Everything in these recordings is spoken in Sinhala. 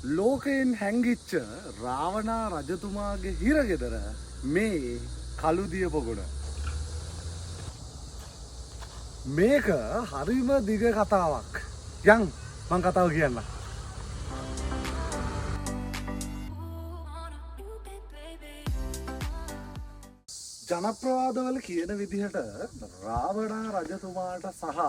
ලෝකයෙන් හැංගිච්ච රාවණා රජතුමාගේ හිරගෙදර මේ කළුදිය පොකුණ. මේක හරිම දිග කතාවක්. යන් මං කතාව කියන්න. ජනප්‍රවාදවල කියන විදිහට රාවණා රජතුමාට සහ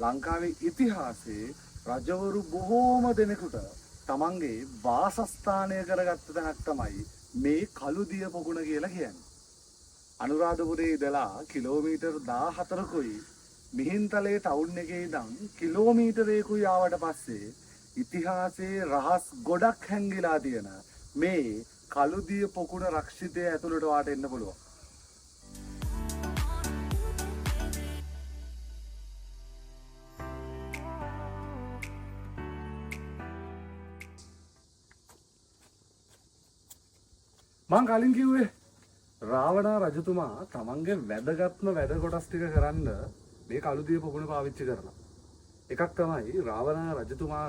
ලංකාවේ ඉතිහාසයේ රජවරු බොහෝම දෙනෙකුට තමන්ගේ වාසස්ථානය කරගත්ත තැනක් තමයි මේ කළුදිය පොකුණ කියලා කියන්නේ. අනුරාධපුරයේ ඉඳලා කිලෝමීටර් 14කුයි මිහින්තලේ ටවුන් එකේ ඉඳන් කිලෝමීටරයකුයි ආවට පස්සේ ඉතිහාසයේ රහස් ගොඩක් හැංගිලා තියෙන මේ කළුදිය පොකුණ රක්ෂිතය ඇතුළට වාට එන්න පුළුවන්. මං කලින් කිව්වේ රාවණා රජතුමා තමන්ගේ වැදගත්ම වැඩ කොටස් ටික කරන්න මේ කළුදිය පොකුණ පාවිච්චි කරනවා. එකක් තමයි රාවණා රජතුමා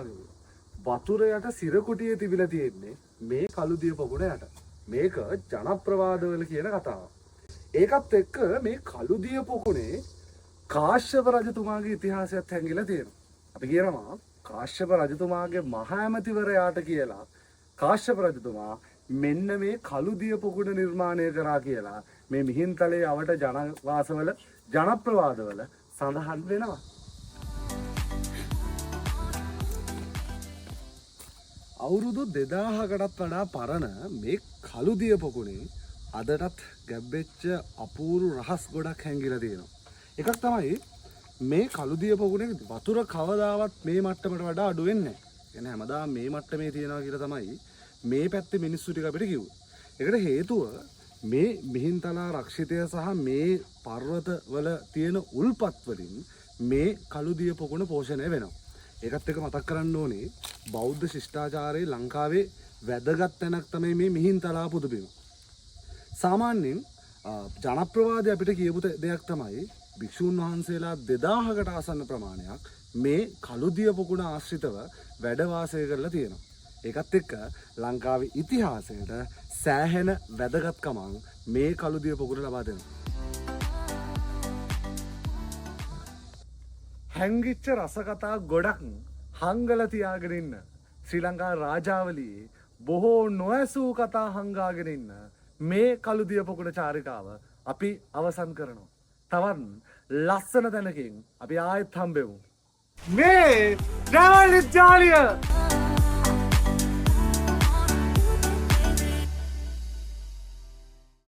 වතුර යට සිරකුටියේ තිබිලා තියෙන්නේ මේ කළුදිය පොකුණ යට. මේක ජනප්‍රවාදවල කියන කතාවක්. ඒකත් එක්ක මේ කළුදිය පොකුණේ කාශ්‍යප රජතුමාගේ ඉතිහාසයත් හැංගිලා තියෙනවා. අපි කියනවා කාශ්‍යප රජතුමාගේ මහා ඇමතිවරයාට කියලා කාශ්‍යප රජතුමා මෙන්න මේ කළුදිය පොකුණ නිර්මාණය කරා කියලා මේ මිහින්තලේ අවට ජනවාසවල ජනප්‍රවාදවල සඳහන් වෙනවා. අවුරුදු 2000කටත් වඩා පරණ මේ කළුදිය පොකුණේ අදටත් ගැබ්බෙච්ච අපූර්ව රහස් ගොඩක් හැංගිලා තියෙනවා. එකක් තමයි මේ කළුදිය පොකුණේ වතුර කවදාවත් මේ මට්ටමට වඩා අඩු වෙන්නේ නැහැ. කියන්නේ හැමදාම මේ මට්ටමේ තියෙනවා කියලා තමයි මේ පැත්තේ මිනිස්සු ටික අපිට කිව්වා. ඒකට හේතුව මේ මිහින්තලා රක්ෂිතය සහ මේ පර්වත වල තියෙන උල්පත් වලින් මේ කළුදිය පොකුණ පෝෂණය වෙනවා. ඒකත් එක්ක මතක් කරන්න ඕනේ බෞද්ධ ශිෂ්ටාචාරයේ ලංකාවේ වැදගත් තැනක් තමයි මේ මිහින්තලා පුදබිම. සාමාන්‍යයෙන් ජනප්‍රවාදය අපිට කියපු දෙයක් තමයි භික්ෂූන් වහන්සේලා 2000කට ආසන්න ප්‍රමාණයක් මේ කළුදිය පොකුණ ආශ්‍රිතව වැඩ වාසය කරලා තියෙනවා. ඒකත් එක්ක ලංකාවේ ඉතිහාසයට සෑහෙන වැදගත්කමක් මේ කළුදිය පොකුණ ලබා දෙනවා. හැංගිච්ච රසකතා ගොඩක් හංගලා තියාගෙන ඉන්න ශ්‍රී ලංකා රාජාවලියේ බොහෝ නොඇසූ කතා හංගාගෙන ඉන්න මේ කළුදිය පොකුණ චාරිකාව අපි අවසන් කරනවා. තවත් ලස්සන තැනකින් අපි ආයෙත් හම්බෙමු. මේ ට්‍රැවල් ජාලිය